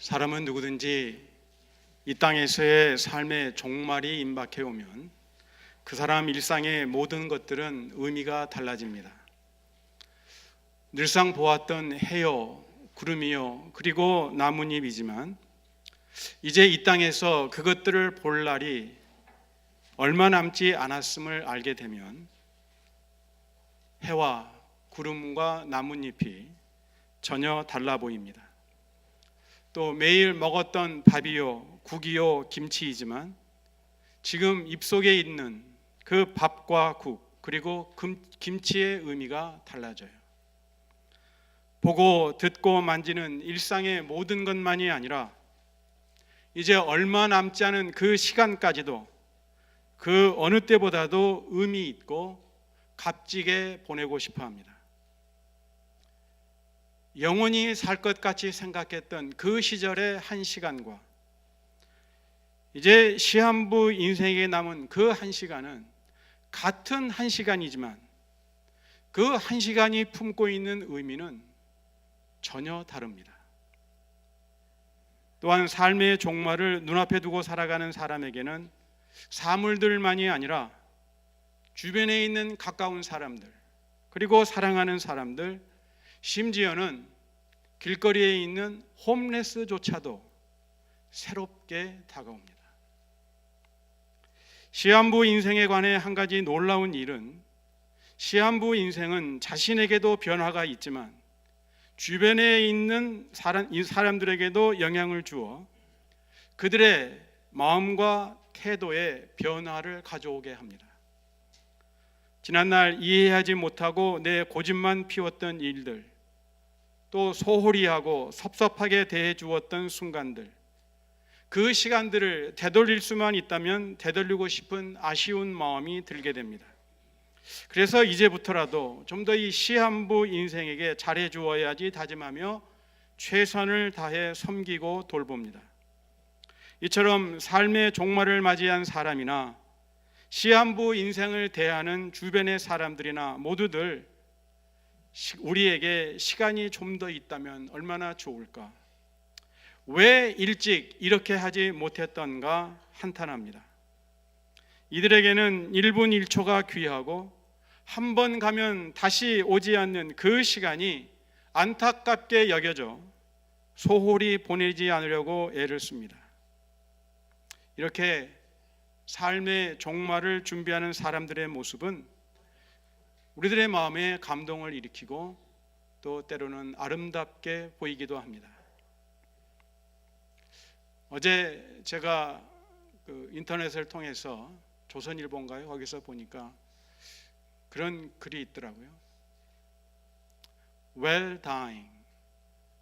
사람은 누구든지 이 땅에서의 삶의 종말이 임박해 오면 그 사람 일상의 모든 것들은 의미가 달라집니다. 늘상 보았던 해요, 구름이요, 그리고 나뭇잎이지만 이제 이 땅에서 그것들을 볼 날이 얼마 남지 않았음을 알게 되면 해와 구름과 나뭇잎이 전혀 달라 보입니다. 또 매일 먹었던 밥이요, 국이요, 김치이지만 지금 입속에 있는 그 밥과 국 그리고 김치의 의미가 달라져요. 보고 듣고 만지는 일상의 모든 것만이 아니라 이제 얼마 남지 않은 그 시간까지도 그 어느 때보다도 의미 있고 값지게 보내고 싶어 합니다. 영원히 살 것 같이 생각했던 그 시절의 한 시간과 이제 시한부 인생에 남은 그 한 시간은 같은 한 시간이지만 그 한 시간이 품고 있는 의미는 전혀 다릅니다. 또한 삶의 종말을 눈앞에 두고 살아가는 사람에게는 사물들만이 아니라 주변에 있는 가까운 사람들 그리고 사랑하는 사람들, 심지어는 길거리에 있는 홈레스조차도 새롭게 다가옵니다. 시한부 인생에 관해 한 가지 놀라운 일은 시한부 인생은 자신에게도 변화가 있지만 주변에 있는 사람들에게도 영향을 주어 그들의 마음과 태도에 변화를 가져오게 합니다. 지난날 이해하지 못하고 내 고집만 피웠던 일들, 또 소홀히하고 섭섭하게 대해 주었던 순간들, 그 시간들을 되돌릴 수만 있다면 되돌리고 싶은 아쉬운 마음이 들게 됩니다. 그래서 이제부터라도 좀 더 이 시한부 인생에게 잘해 주어야지 다짐하며 최선을 다해 섬기고 돌봅니다. 이처럼 삶의 종말을 맞이한 사람이나 시한부 인생을 대하는 주변의 사람들이나 모두들 우리에게 시간이 좀 더 있다면 얼마나 좋을까? 왜 일찍 이렇게 하지 못했던가 한탄합니다. 이들에게는 1분 1초가 귀하고 한 번 가면 다시 오지 않는 그 시간이 안타깝게 여겨져 소홀히 보내지 않으려고 애를 씁니다. 이렇게 삶의 종말을 준비하는 사람들의 모습은 우리들의 마음에 감동을 일으키고 또 때로는 아름답게 보이기도 합니다. 어제 제가 인터넷을 통해서 조선일보인가요? 거기서 보니까 그런 글이 있더라고요. Well dying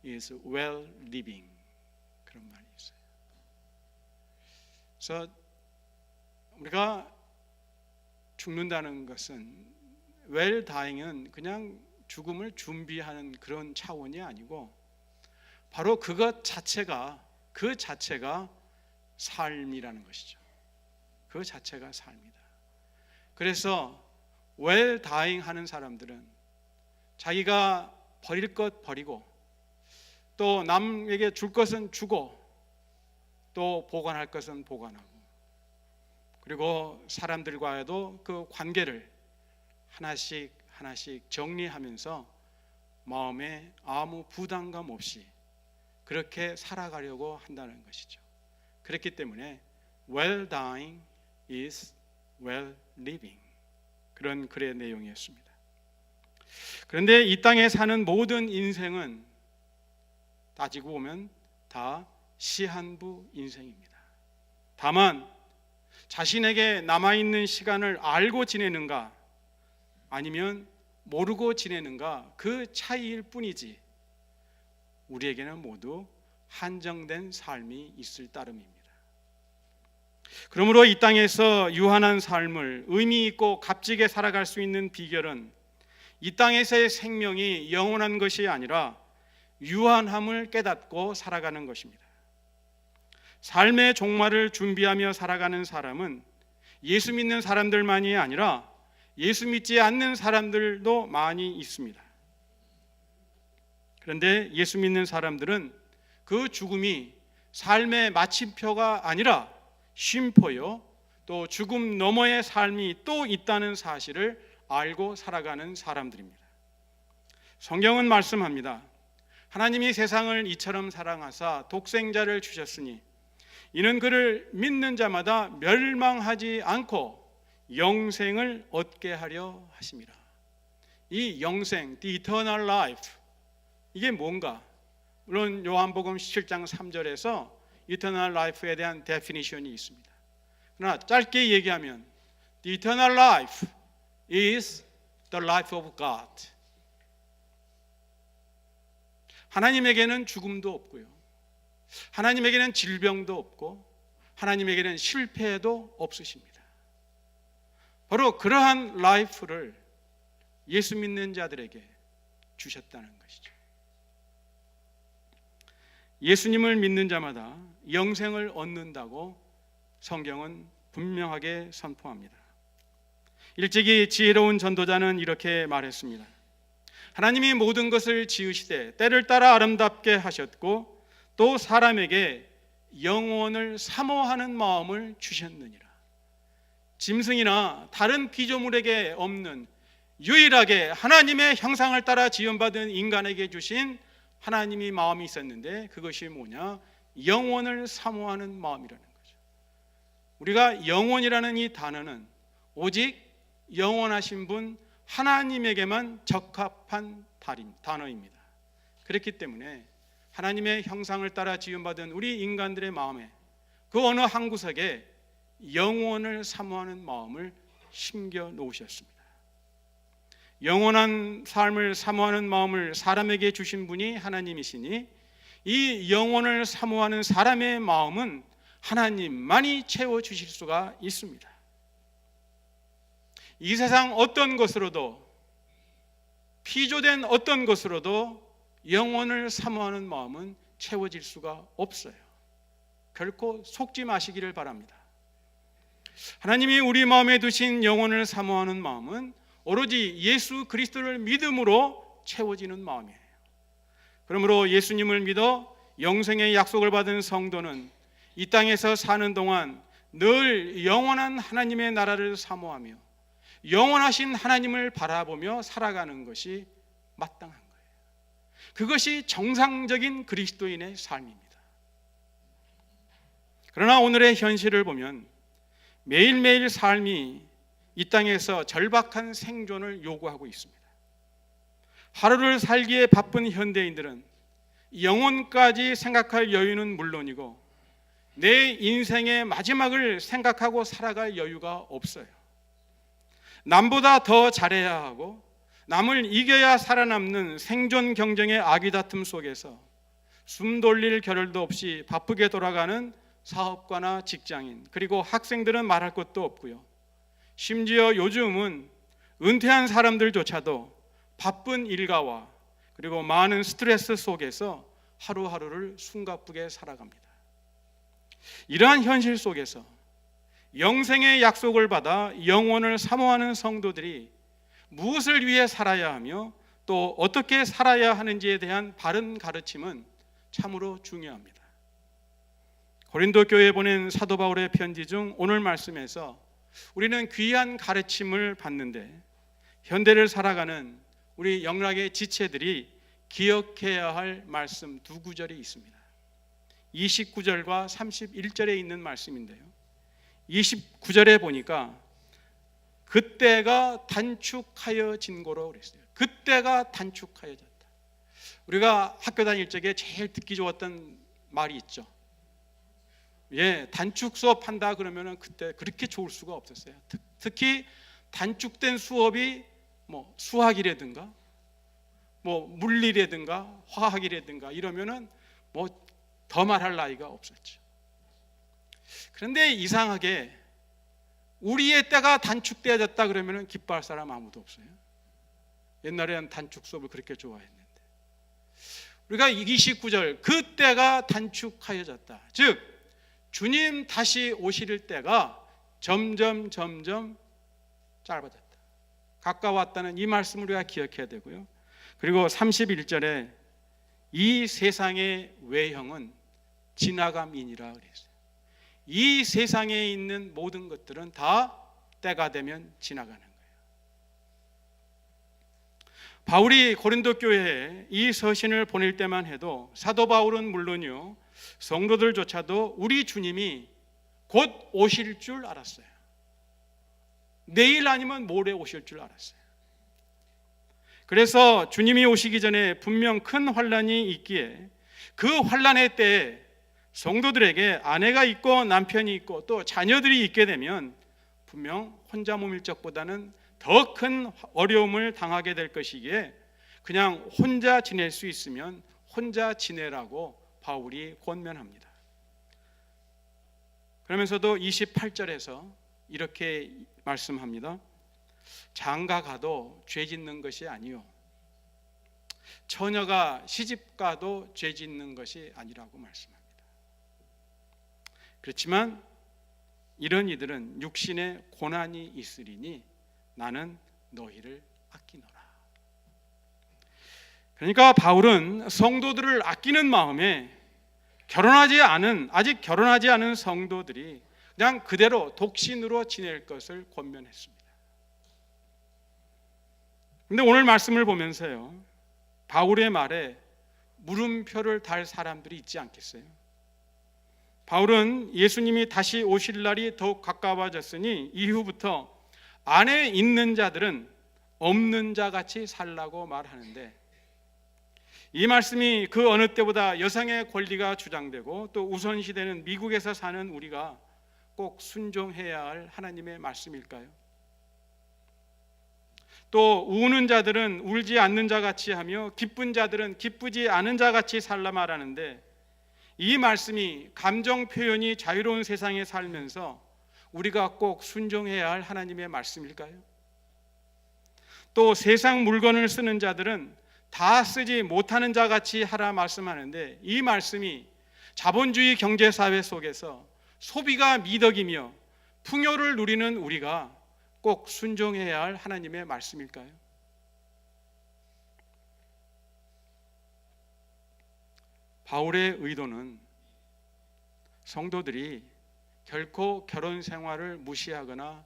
is well living, 그런 말이 있어요. 그래서 우리가 죽는다는 것은 well dying은 그냥 죽음을 준비하는 그런 차원이 아니고 바로 그것 자체가 삶이라는 것이죠. 그 자체가 삶이다. 그래서 well dying 하는 사람들은 자기가 버릴 것 버리고 또 남에게 줄 것은 주고 또 보관할 것은 보관하고 그리고 사람들과도 그 관계를 하나씩 정리하면서 마음에 아무 부담감 없이 그렇게 살아가려고 한다는 것이죠. 그렇기 때문에 well dying is well living, 그런 글의 내용이었습니다. 그런데 이 땅에 사는 모든 인생은 따지고 보면 다 시한부 인생입니다. 다만 자신에게 남아있는 시간을 알고 지내는가 아니면 모르고 지내는가 그 차이일 뿐이지 우리에게는 모두 한정된 삶이 있을 따름입니다. 그러므로 이 땅에서 유한한 삶을 의미 있고 값지게 살아갈 수 있는 비결은 이 땅에서의 생명이 영원한 것이 아니라 유한함을 깨닫고 살아가는 것입니다. 삶의 종말을 준비하며 살아가는 사람은 예수 믿는 사람들만이 아니라 예수 믿지 않는 사람들도 많이 있습니다. 그런데 예수 믿는 사람들은 그 죽음이 삶의 마침표가 아니라 쉼표요, 또 죽음 너머의 삶이 또 있다는 사실을 알고 살아가는 사람들입니다. 성경은 말씀합니다. 하나님이 세상을 이처럼 사랑하사 독생자를 주셨으니 이는 그를 믿는 자마다 멸망하지 않고 영생을 얻게 하려 하심이라. 이 영생, the eternal life, 이게 뭔가? 물론 요한복음 17장 3절에서 eternal life에 대한 definition이 있습니다. 그러나 짧게 얘기하면 the eternal life is the life of God. 하나님에게는 죽음도 없고요, 하나님에게는 질병도 없고, 하나님에게는 실패도 없으십니다. 바로 그러한 라이프를 예수 믿는 자들에게 주셨다는 것이죠. 예수님을 믿는 자마다 영생을 얻는다고 성경은 분명하게 선포합니다. 일찍이 지혜로운 전도자는 이렇게 말했습니다. 하나님이 모든 것을 지으시되 때를 따라 아름답게 하셨고 또 사람에게 영원을 사모하는 마음을 주셨느니라. 짐승이나 다른 피조물에게 없는 유일하게 하나님의 형상을 따라 지음받은 인간에게 주신 하나님이 마음이 있었는데, 그것이 뭐냐? 영원을 사모하는 마음이라는 거죠. 우리가 영원이라는 이 단어는 오직 영원하신 분 하나님에게만 적합한 단어입니다. 그렇기 때문에 하나님의 형상을 따라 지음받은 우리 인간들의 마음에 그 어느 한 구석에 영원을 사모하는 마음을 심겨 놓으셨습니다. 영원한 삶을 사모하는 마음을 사람에게 주신 분이 하나님이시니 이 영원을 사모하는 사람의 마음은 하나님만이 채워주실 수가 있습니다. 이 세상 어떤 것으로도, 피조된 어떤 것으로도 영원을 사모하는 마음은 채워질 수가 없어요. 결코 속지 마시기를 바랍니다. 하나님이 우리 마음에 두신 영원을 사모하는 마음은 오로지 예수 그리스도를 믿음으로 채워지는 마음이에요. 그러므로 예수님을 믿어 영생의 약속을 받은 성도는 이 땅에서 사는 동안 늘 영원한 하나님의 나라를 사모하며 영원하신 하나님을 바라보며 살아가는 것이 마땅한 거예요. 그것이 정상적인 그리스도인의 삶입니다. 그러나 오늘의 현실을 보면 매일매일 삶이 이 땅에서 절박한 생존을 요구하고 있습니다. 하루를 살기에 바쁜 현대인들은 영혼까지 생각할 여유는 물론이고 내 인생의 마지막을 생각하고 살아갈 여유가 없어요. 남보다 더 잘해야 하고 남을 이겨야 살아남는 생존 경쟁의 아귀다툼 속에서 숨 돌릴 겨를도 없이 바쁘게 돌아가는 사업가나 직장인, 그리고 학생들은 말할 것도 없고요. 심지어 요즘은 은퇴한 사람들조차도 바쁜 일가와 그리고 많은 스트레스 속에서 하루하루를 숨가쁘게 살아갑니다. 이러한 현실 속에서 영생의 약속을 받아 영원을 사모하는 성도들이 무엇을 위해 살아야 하며 또 어떻게 살아야 하는지에 대한 바른 가르침은 참으로 중요합니다. 고린도 교회에 보낸 사도 바울의 편지 중 오늘 말씀에서 우리는 귀한 가르침을 받는데 현대를 살아가는 우리 영락의 지체들이 기억해야 할 말씀 두 구절이 있습니다. 29절과 31절에 있는 말씀인데요, 29절에 보니까 그때가 단축하여진 거로 그랬어요. 그때가 단축하여졌다. 우리가 학교 다닐 적에 제일 듣기 좋았던 말이 있죠. 단축 수업한다 그러면은 그때 그렇게 좋을 수가 없었어요. 특히 단축된 수업이 수학이라든가 물리라든가 화학이라든가 이러면은 더 말할 나위가 없었죠. 그런데 이상하게 우리의 때가 단축되어졌다 그러면은 기뻐할 사람 아무도 없어요. 옛날에는 단축 수업을 그렇게 좋아했는데 우리가 29절 그때가 단축하여졌다, 즉 주님 다시 오실 때가 점점 짧아졌다, 가까웠다는 이 말씀을 우리가 기억해야 되고요. 그리고 31절에 이 세상의 외형은 지나감이니라 그랬어요. 이 세상에 있는 모든 것들은 다 때가 되면 지나가는 거예요. 바울이 고린도 교회에 이 서신을 보낼 때만 해도 사도 바울은 물론요, 성도들조차도 우리 주님이 곧 오실 줄 알았어요. 내일 아니면 모레 오실 줄 알았어요. 그래서 주님이 오시기 전에 분명 큰 환난이 있기에 그 환난의 때에 성도들에게 아내가 있고 남편이 있고 또 자녀들이 있게 되면 분명 혼자 몸일 적보다는 더 큰 어려움을 당하게 될 것이기에 그냥 혼자 지낼 수 있으면 혼자 지내라고 바울이 권면합니다. 그러면서도 28절에서 이렇게 말씀합니다. 장가 가도 죄 짓는 것이 아니요, 처녀가 시집 가도 죄 짓는 것이 아니라고 말씀합니다. 그렇지만 이런 이들은 육신의 고난이 있으리니 나는 너희를 아끼노라. 그러니까 바울은 성도들을 아끼는 마음에 아직 결혼하지 않은 성도들이 그냥 그대로 독신으로 지낼 것을 권면했습니다. 그런데 오늘 말씀을 보면서요, 바울의 말에 물음표를 달 사람들이 있지 않겠어요? 바울은 예수님이 다시 오실 날이 더욱 가까워졌으니 이후부터 안에 있는 자들은 없는 자같이 살라고 말하는데, 이 말씀이 그 어느 때보다 여성의 권리가 주장되고 또 우선시되는 미국에서 사는 우리가 꼭 순종해야 할 하나님의 말씀일까요? 또 우는 자들은 울지 않는 자같이 하며 기쁜 자들은 기쁘지 않은 자같이 살라 말하는데, 이 말씀이 감정 표현이 자유로운 세상에 살면서 우리가 꼭 순종해야 할 하나님의 말씀일까요? 또 세상 물건을 쓰는 자들은 다 쓰지 못하는 자같이 하라 말씀하는데, 이 말씀이 자본주의 경제사회 속에서 소비가 미덕이며 풍요를 누리는 우리가 꼭 순종해야 할 하나님의 말씀일까요? 바울의 의도는 성도들이 결코 결혼 생활을 무시하거나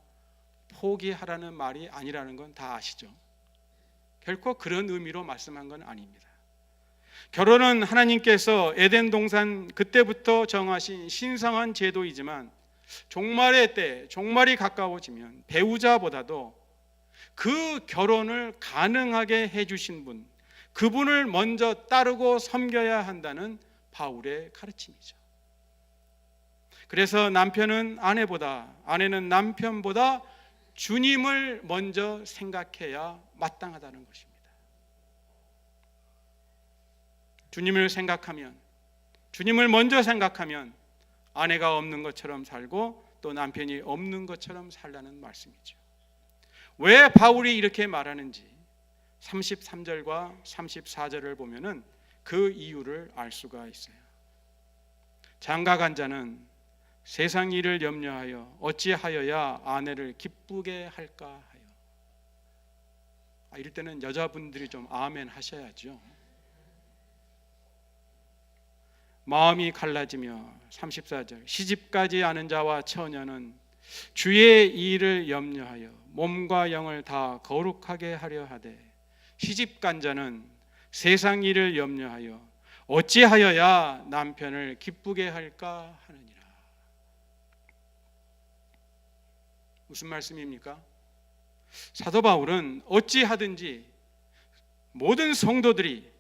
포기하라는 말이 아니라는 건 다 아시죠? 결코 그런 의미로 말씀한 건 아닙니다. 결혼은 하나님께서 에덴 동산 그때부터 정하신 신성한 제도이지만 종말의 때, 종말이 가까워지면 배우자보다도 그 결혼을 가능하게 해주신 분, 그분을 먼저 따르고 섬겨야 한다는 바울의 가르침이죠. 그래서 남편은 아내보다, 아내는 남편보다 주님을 먼저 생각해야 마땅하다는 것입니다. 주님을 생각하면, 주님을 먼저 생각하면 아내가 없는 것처럼 살고 또 남편이 없는 것처럼 살라는 말씀이죠. 왜 바울이 이렇게 말하는지 33절과 34절을 보면은 그 이유를 알 수가 있어요. 장가간 자는 세상 일을 염려하여 어찌하여야 아내를 기쁘게 할까 하여. 이럴 때는 여자분들이 좀 아멘 하셔야죠. 마음이 갈라지며 34절 시집가지 않은 자와 처녀는 주의 일을 염려하여 몸과 영을 다 거룩하게 하려 하되 시집간 자는 세상 일을 염려하여 어찌하여야 남편을 기쁘게 할까 하느니라. 무슨 말씀입니까? 사도 바울은 어찌하든지 모든 성도들이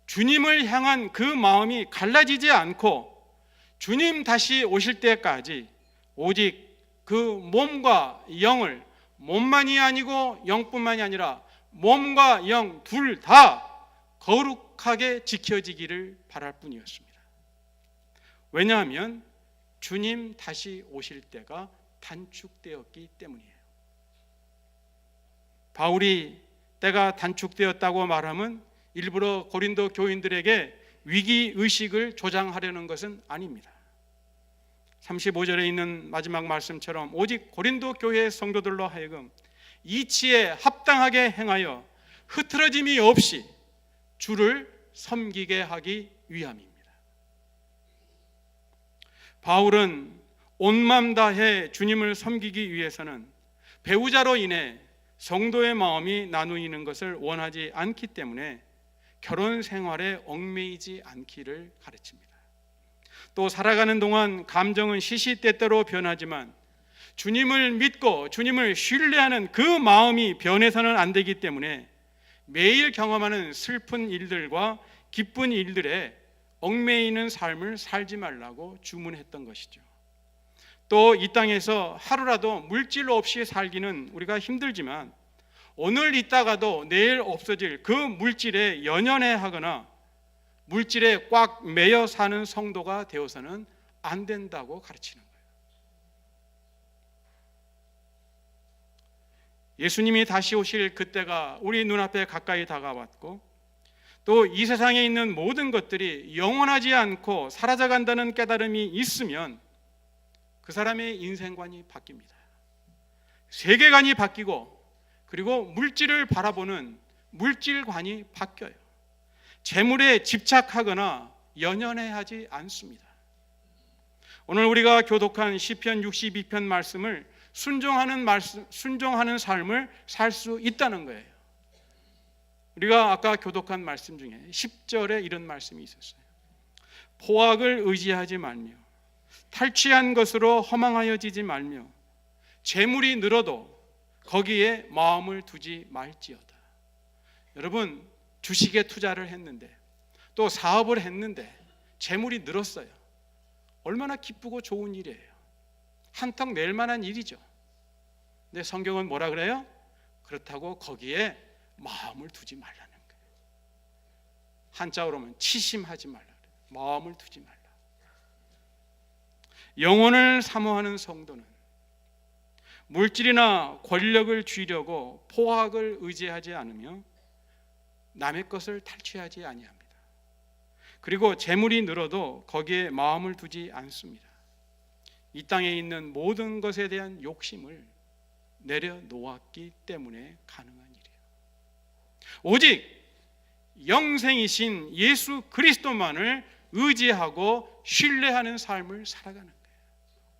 주님을 향한 그 마음이 갈라지지 않고 주님 다시 오실 때까지 오직 그 몸과 영을, 몸만이 아니고 영뿐만이 아니라 몸과 영 둘 다 거룩하게 지켜지기를 바랄 뿐이었습니다. 왜냐하면 주님 다시 오실 때가 단축되었기 때문이에요. 바울이 때가 단축되었다고 말하면 일부러 고린도 교인들에게 위기의식을 조장하려는 것은 아닙니다. 35절에 있는 마지막 말씀처럼 오직 고린도 교회 성도들로 하여금 이치에 합당하게 행하여 흐트러짐이 없이 주를 섬기게 하기 위함입니다. 바울은 온 마음 다해 주님을 섬기기 위해서는 배우자로 인해 성도의 마음이 나누이는 것을 원하지 않기 때문에 결혼 생활에 얽매이지 않기를 가르칩니다. 또 살아가는 동안 감정은 시시때때로 변하지만 주님을 믿고 주님을 신뢰하는 그 마음이 변해서는 안 되기 때문에 매일 경험하는 슬픈 일들과 기쁜 일들에 얽매이는 삶을 살지 말라고 주문했던 것이죠. 또 이 땅에서 하루라도 물질 없이 살기는 우리가 힘들지만 오늘 있다가도 내일 없어질 그 물질에 연연해 하거나 물질에 꽉 매여 사는 성도가 되어서는 안 된다고 가르치는 거예요. 예수님이 다시 오실 그때가 우리 눈앞에 가까이 다가왔고 또 이 세상에 있는 모든 것들이 영원하지 않고 사라져간다는 깨달음이 있으면 그 사람의 인생관이 바뀝니다. 세계관이 바뀌고 그리고 물질을 바라보는 물질관이 바뀌어요. 재물에 집착하거나 연연해하지 않습니다. 오늘 우리가 교독한 시편 62편 말씀을 순종하는 삶을 살 수 있다는 거예요. 우리가 아까 교독한 말씀 중에 10절에 이런 말씀이 있었어요. 포악을 의지하지 말며 탈취한 것으로 허망하여지지 말며 재물이 늘어도 거기에 마음을 두지 말지어다. 여러분, 주식에 투자를 했는데 또 사업을 했는데 재물이 늘었어요. 얼마나 기쁘고 좋은 일이에요. 한턱 낼 만한 일이죠. 근데 성경은 뭐라 그래요? 그렇다고 거기에 마음을 두지 말라는 거예요. 한자어로 하면 치심하지 말라 그래요. 마음을 두지 말라. 영혼을 사모하는 성도는 물질이나 권력을 쥐려고 포악을 의지하지 않으며 남의 것을 탈취하지 아니합니다. 그리고 재물이 늘어도 거기에 마음을 두지 않습니다. 이 땅에 있는 모든 것에 대한 욕심을 내려놓았기 때문에 가능한 일이에요. 오직 영생이신 예수 그리스도만을 의지하고 신뢰하는 삶을 살아가는 거예요.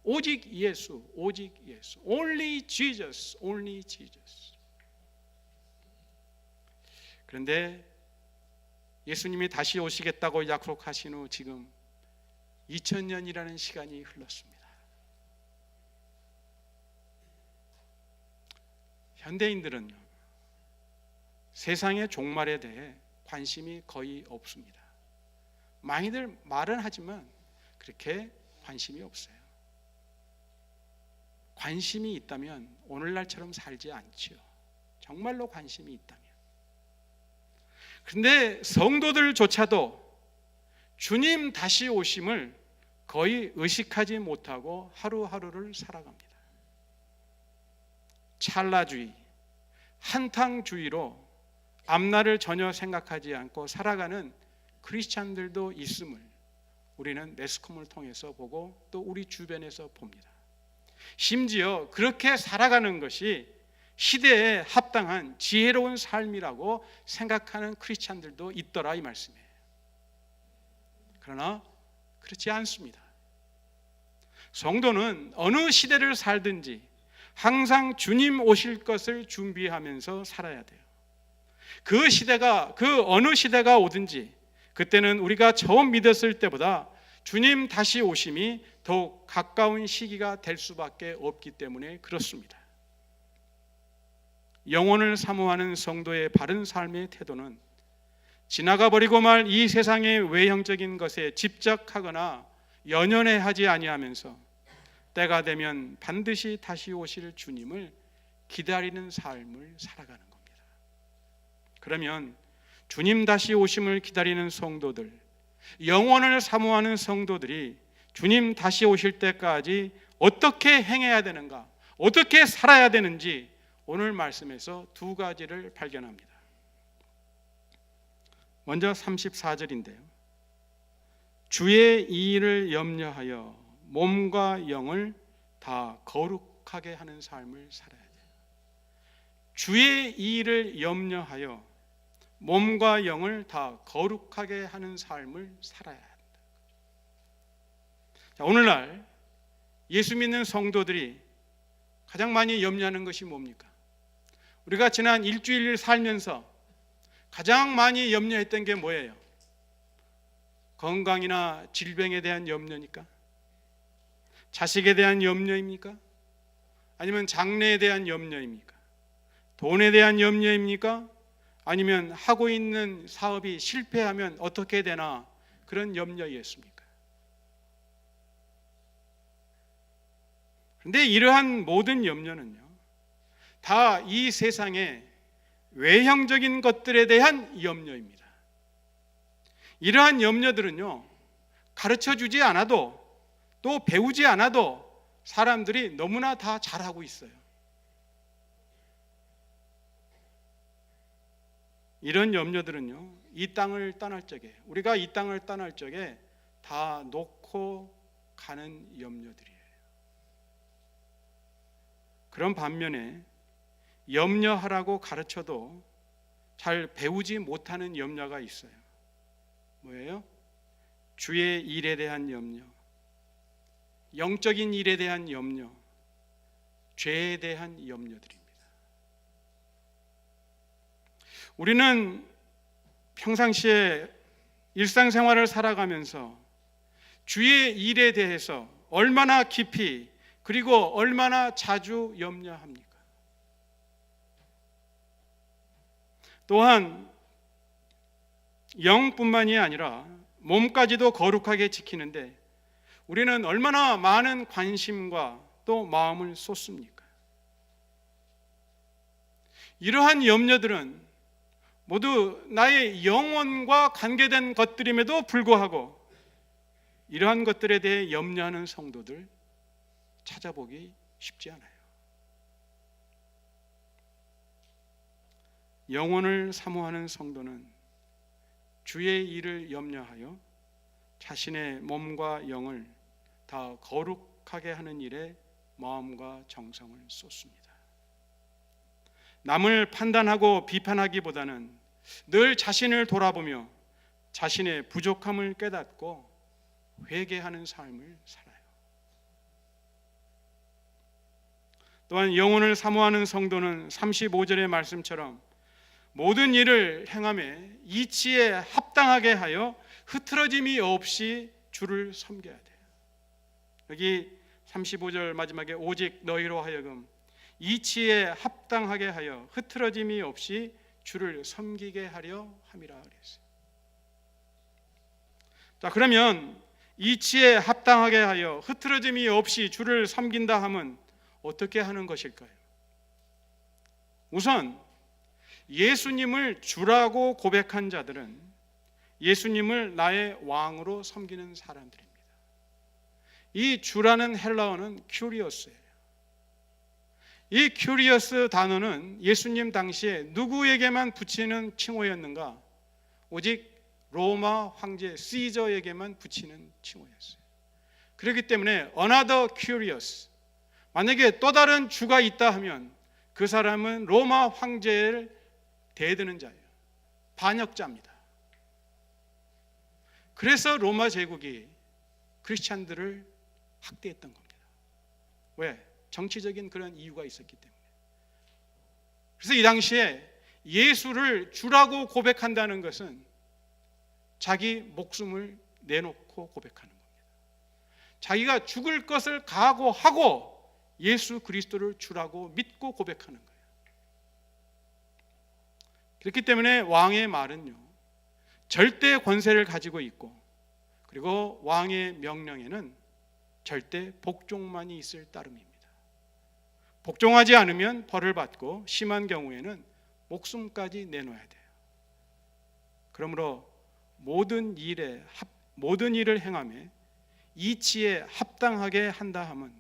오직 예수, 오직 예수. Only Jesus, only Jesus. 그런데 예수님이 다시 오시겠다고 약속하신 후 지금 2000년이라는 시간이 흘렀습니다. 현대인들은요, 세상의 종말에 대해 관심이 거의 없습니다. 많이들 말은 하지만 그렇게 관심이 없어요. 관심이 있다면 오늘날처럼 살지 않죠. 정말로 관심이 있다면. 그런데 성도들조차도 주님 다시 오심을 거의 의식하지 못하고 하루하루를 살아갑니다. 찰나주의, 한탕주의로 앞날을 전혀 생각하지 않고 살아가는 크리스찬들도 있음을 우리는 매스컴을 통해서 보고 또 우리 주변에서 봅니다. 심지어 그렇게 살아가는 것이 시대에 합당한 지혜로운 삶이라고 생각하는 크리스찬들도 있더라, 이 말씀이에요. 그러나 그렇지 않습니다. 성도는 어느 시대를 살든지 항상 주님 오실 것을 준비하면서 살아야 돼요. 그 시대가, 그 어느 시대가 오든지 그때는 우리가 처음 믿었을 때보다 주님 다시 오심이 더욱 가까운 시기가 될 수밖에 없기 때문에 그렇습니다. 영혼을 사모하는 성도의 바른 삶의 태도는 지나가 버리고 말 이 세상의 외형적인 것에 집착하거나 연연해하지 아니하면서 때가 되면 반드시 다시 오실 주님을 기다리는 삶을 살아가는 겁니다. 그러면 주님 다시 오심을 기다리는 성도들, 영혼을 사모하는 성도들이 주님 다시 오실 때까지 어떻게 행해야 되는가, 어떻게 살아야 되는지 오늘 말씀에서 두 가지를 발견합니다. 먼저 34절인데요. 주의 이의를 염려하여 몸과 영을 다 거룩하게 하는 삶을 살아야 돼요. 주의 이의를 염려하여 몸과 영을 다 거룩하게 하는 삶을 살아야 한다. 자, 오늘날 예수 믿는 성도들이 가장 많이 염려하는 것이 뭡니까? 우리가 지난 일주일 살면서 가장 많이 염려했던 게 뭐예요? 건강이나 질병에 대한 염려입니까? 자식에 대한 염려입니까? 아니면 장래에 대한 염려입니까? 돈에 대한 염려입니까? 아니면 하고 있는 사업이 실패하면 어떻게 되나 그런 염려였습니까? 그런데 이러한 모든 염려는요, 다 이 세상의 외형적인 것들에 대한 염려입니다. 이러한 염려들은요, 가르쳐 주지 않아도 또 배우지 않아도 사람들이 너무나 다 잘하고 있어요. 이런 염려들은요, 이 땅을 떠날 적에, 우리가 이 땅을 떠날 적에 다 놓고 가는 염려들이에요. 그런 반면에 염려하라고 가르쳐도 잘 배우지 못하는 염려가 있어요. 뭐예요? 주의 일에 대한 염려, 영적인 일에 대한 염려, 죄에 대한 염려들입니다. 우리는 평상시에 일상생활을 살아가면서 주의 일에 대해서 얼마나 깊이 그리고 얼마나 자주 염려합니까? 또한 영뿐만이 아니라 몸까지도 거룩하게 지키는데 우리는 얼마나 많은 관심과 또 마음을 쏟습니까? 이러한 염려들은 모두 나의 영혼과 관계된 것들임에도 불구하고 이러한 것들에 대해 염려하는 성도들 찾아보기 쉽지 않아요. 영혼을 사모하는 성도는 주의 일을 염려하여 자신의 몸과 영을 다 거룩하게 하는 일에 마음과 정성을 쏟습니다. 남을 판단하고 비판하기보다는 늘 자신을 돌아보며 자신의 부족함을 깨닫고 회개하는 삶을 살아요. 또한 영혼을 사모하는 성도는 35절의 말씀처럼 모든 일을 행하며 이치에 합당하게 하여 흐트러짐이 없이 주를 섬겨야 돼요. 여기 35절 마지막에 오직 너희로 하여금 이치에 합당하게 하여 흐트러짐이 없이 주를 섬기게 하려 함이라 그랬어요. 자, 그러면 이치에 합당하게 하여 흐트러짐이 없이 주를 섬긴다 하면 어떻게 하는 것일까요? 우선 예수님을 주라고 고백한 자들은 예수님을 나의 왕으로 섬기는 사람들입니다. 이 주라는 헬라어는 큐리어스예요. 이 큐리어스 단어는 예수님 당시에 누구에게만 붙이는 칭호였는가? 오직 로마 황제 시저에게만 붙이는 칭호였어요. 그렇기 때문에 another curious, 만약에 또 다른 주가 있다 하면 그 사람은 로마 황제를 대드는 자예요. 반역자입니다. 그래서 로마 제국이 크리스찬들을 학대했던 겁니다. 왜? 정치적인 그런 이유가 있었기 때문에. 그래서 이 당시에 예수를 주라고 고백한다는 것은 자기 목숨을 내놓고 고백하는 겁니다. 자기가 죽을 것을 각오하고 예수 그리스도를 주라고 믿고 고백하는 거예요. 그렇기 때문에 왕의 말은요, 절대 권세를 가지고 있고, 그리고 왕의 명령에는 절대 복종만이 있을 따름입니다. 복종하지 않으면 벌을 받고 심한 경우에는 목숨까지 내놓아야 돼요. 그러므로 모든 일을 행하며 이치에 합당하게 한다 하면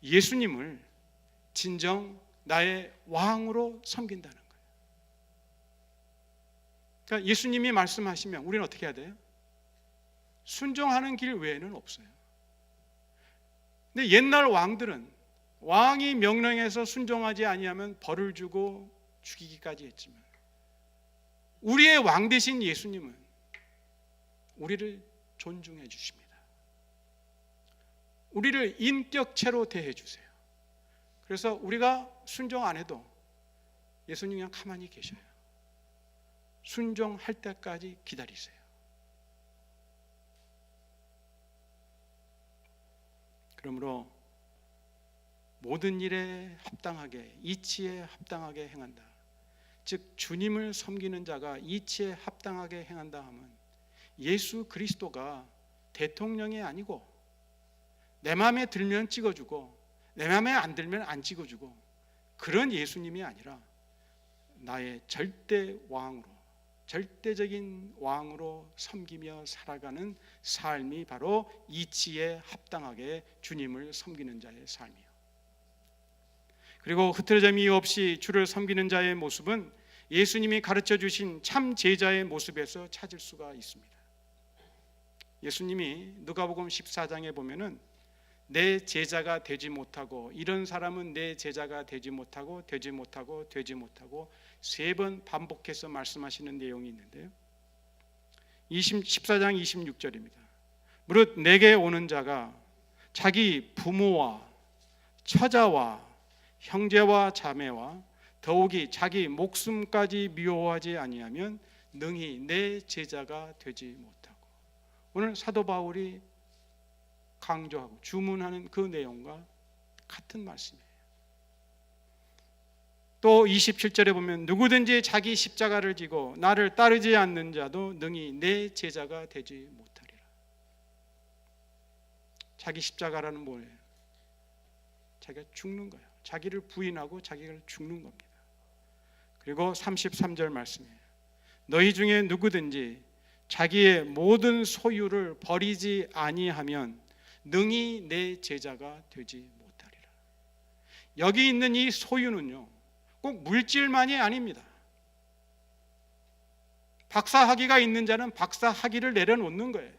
예수님을 진정 나의 왕으로 섬긴다는 거예요. 그러니까 예수님이 말씀하시면 우리는 어떻게 해야 돼요? 순종하는 길 외에는 없어요. 근데 옛날 왕들은 왕이 명령해서 순종하지 아니하면 벌을 주고 죽이기까지 했지만 우리의 왕 되신 예수님은 우리를 존중해 주십니다. 우리를 인격체로 대해 주세요. 그래서 우리가 순종 안 해도 예수님이 그냥 가만히 계셔요. 순종할 때까지 기다리세요. 그러므로 모든 일에 합당하게, 이치에 합당하게 행한다. 즉 주님을 섬기는 자가 이치에 합당하게 행한다 하면 예수 그리스도가 대통령이 아니고 내 마음에 들면 찍어주고 내 마음에 안 들면 안 찍어주고 그런 예수님이 아니라 나의 절대 왕으로, 절대적인 왕으로 섬기며 살아가는 삶이 바로 이치에 합당하게 주님을 섬기는 자의 삶이요. 그리고 흐트러짐이 없이 주를 섬기는 자의 모습은 예수님이 가르쳐 주신 참 제자의 모습에서 찾을 수가 있습니다. 예수님이 누가복음 14장에 보면은 내 제자가 되지 못하고, 이런 사람은 내 제자가 되지 못하고 되지 못하고 되지 못하고 3번 반복해서 말씀하시는 내용이 있는데요. 14장 26절입니다. 무릇 내게 오는 자가 자기 부모와 처자와 형제와 자매와 더욱이 자기 목숨까지 미워하지 아니하면 능히 내 제자가 되지 못하고, 오늘 사도 바울이 강조하고 주문하는 그 내용과 같은 말씀이에요. 또 27절에 보면 누구든지 자기 십자가를 지고 나를 따르지 않는 자도 능히 내 제자가 되지 못하리라. 자기 십자가라는 뭐예요? 자기가 죽는 거예요. 자기를 부인하고 자기가 죽는 겁니다. 그리고 33절 말씀이에요. 너희 중에 누구든지 자기의 모든 소유를 버리지 아니하면 능히 내 제자가 되지 못하리라. 여기 있는 이 소유는요, 꼭 물질만이 아닙니다. 박사학위가 있는 자는 박사학위를 내려놓는 거예요.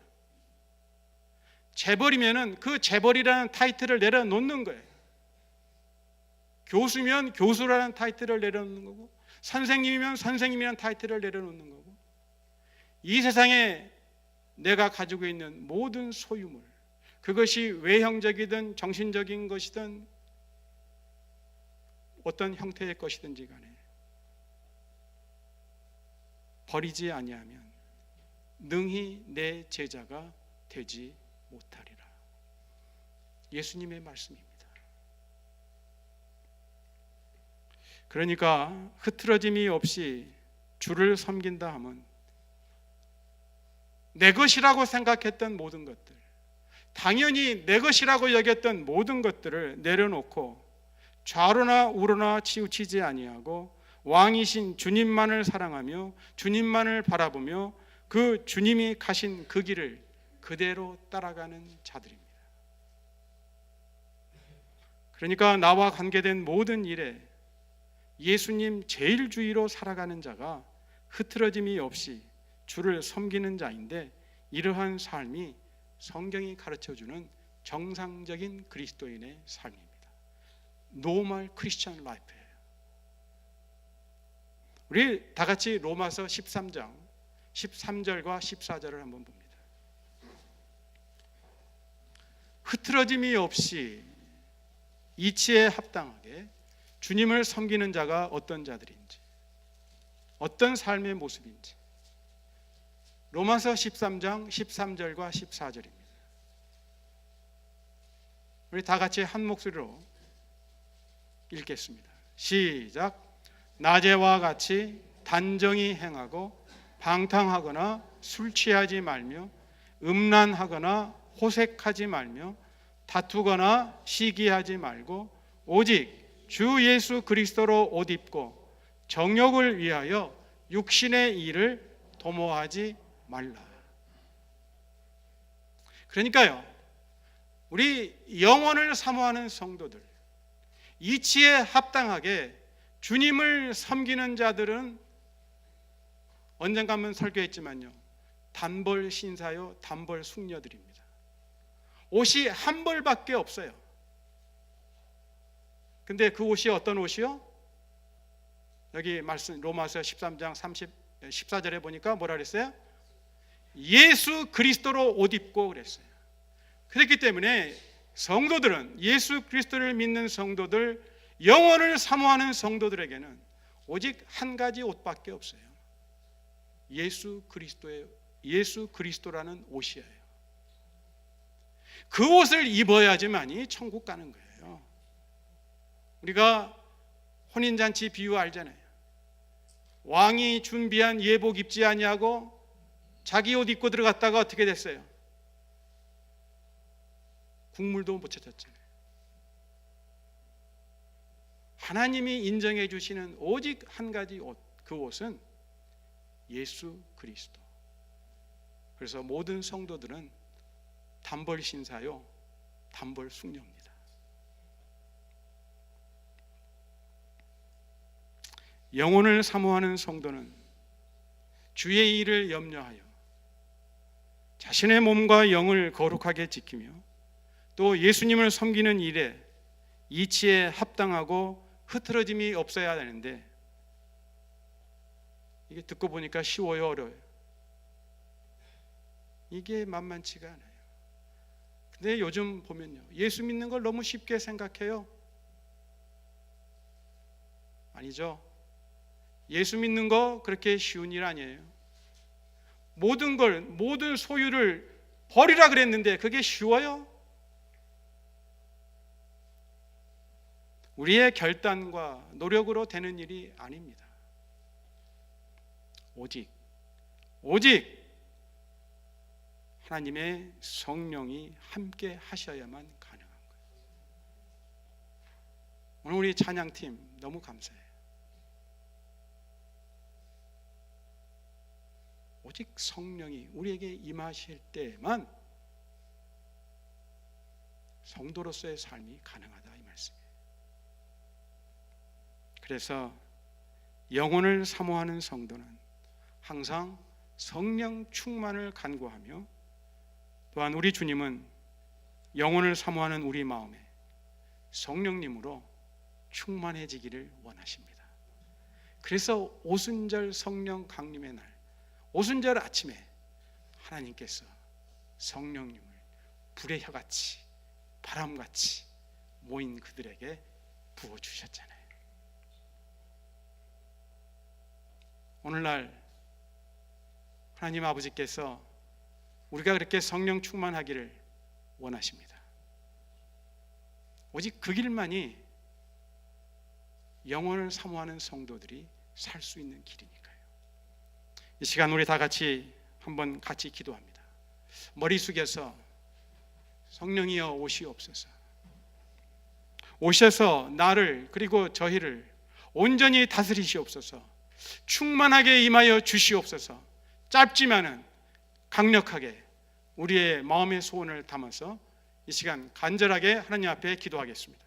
재벌이면은 그 재벌이라는 타이틀을 내려놓는 거예요. 교수면 교수라는 타이틀을 내려놓는 거고, 선생님이면 선생님이라는 타이틀을 내려놓는 거고, 이 세상에 내가 가지고 있는 모든 소유물, 그것이 외형적이든 정신적인 것이든 어떤 형태의 것이든지 간에 버리지 아니하면 능히 내 제자가 되지 못하리라. 예수님의 말씀입니다. 그러니까 흐트러짐이 없이 주를 섬긴다 하면 내 것이라고 생각했던 모든 것들, 당연히 내 것이라고 여겼던 모든 것들을 내려놓고 좌로나 우로나 치우치지 아니하고 왕이신 주님만을 사랑하며 주님만을 바라보며 그 주님이 가신 그 길을 그대로 따라가는 자들입니다. 그러니까 나와 관계된 모든 일에 예수님 제일주의로 살아가는 자가 흐트러짐이 없이 주를 섬기는 자인데, 이러한 삶이 성경이 가르쳐주는 정상적인 그리스도인의 삶입니다. 노멀 크리스천 라이프예요. 우리 다 같이 로마서 13장 13절과 14절을 한번 봅니다. 흐트러짐이 없이 이치에 합당하게 주님을 섬기는 자가 어떤 자들인지, 어떤 삶의 모습인지, 로마서 13장 13절과 14절입니다. 우리 다 같이 한 목소리로 읽겠습니다. 시작. 낮에와 같이 단정히 행하고 방탕하거나 술 취하지 말며 음란하거나 호색하지 말며 다투거나 시기하지 말고 오직 주 예수 그리스도로 옷 입고 정욕을 위하여 육신의 일을 도모하지 말라. 그러니까요, 우리 영혼을 사모하는 성도들, 이치에 합당하게 주님을 섬기는 자들은 언젠가 한번 설교했지만요, 단벌 신사요 단벌 숙녀들입니다. 옷이 한 벌밖에 없어요. 근데 그 옷이 어떤 옷이요? 여기 말씀 로마서 13장 14절에 보니까 뭐라 그랬어요? 예수 그리스도로 옷 입고 그랬어요. 그렇기 때문에 성도들은, 예수 그리스도를 믿는 성도들, 영혼을 사모하는 성도들에게는 오직 한 가지 옷밖에 없어요. 예수 그리스도라는 옷이에요. 그 옷을 입어야지만이 천국 가는 거예요. 우리가 혼인잔치 비유 알잖아요. 왕이 준비한 예복 입지 아니하고 자기 옷 입고 들어갔다가 어떻게 됐어요? 국물도 못 찾았잖아요. 하나님이 인정해 주시는 오직 한 가지 옷, 그 옷은 예수 그리스도. 그래서 모든 성도들은 단벌 신사요, 단벌 숙녀입니다. 영혼을 사모하는 성도는 주의 일을 염려하여 자신의 몸과 영을 거룩하게 지키며 또 예수님을 섬기는 일에 이치에 합당하고 흐트러짐이 없어야 하는데, 이게 듣고 보니까 쉬워요, 어려워요? 이게 만만치가 않아요. 근데 요즘 보면요, 예수 믿는 걸 너무 쉽게 생각해요. 아니죠. 예수 믿는 거 그렇게 쉬운 일 아니에요. 모든 소유를 버리라 그랬는데 그게 쉬워요? 우리의 결단과 노력으로 되는 일이 아닙니다. 오직 하나님의 성령이 함께 하셔야만 가능한 거예요. 오늘 우리 찬양팀 너무 감사해요. 오직 성령이 우리에게 임하실 때만 성도로서의 삶이 가능하다, 이 말씀이에요. 그래서 영혼을 사모하는 성도는 항상 성령 충만을 간구하며, 또한 우리 주님은 영혼을 사모하는 우리 마음에 성령님으로 충만해지기를 원하십니다. 그래서 오순절 성령 강림의 날, 오순절 아침에 하나님께서 성령님을 불의 혀같이 바람같이 모인 그들에게 부어주셨잖아요. 오늘날 하나님 아버지께서 우리가 그렇게 성령 충만하기를 원하십니다. 오직 그 길만이 영혼을 사모하는 성도들이 살 수 있는 길이니까요. 이 시간 우리 다 같이 한번 같이 기도합니다. 머리 숙여서 성령이여 오시옵소서. 오셔서 나를 그리고 저희를 온전히 다스리시옵소서. 충만하게 임하여 주시옵소서. 짧지만은 강력하게 우리의 마음의 소원을 담아서 이 시간 간절하게 하나님 앞에 기도하겠습니다.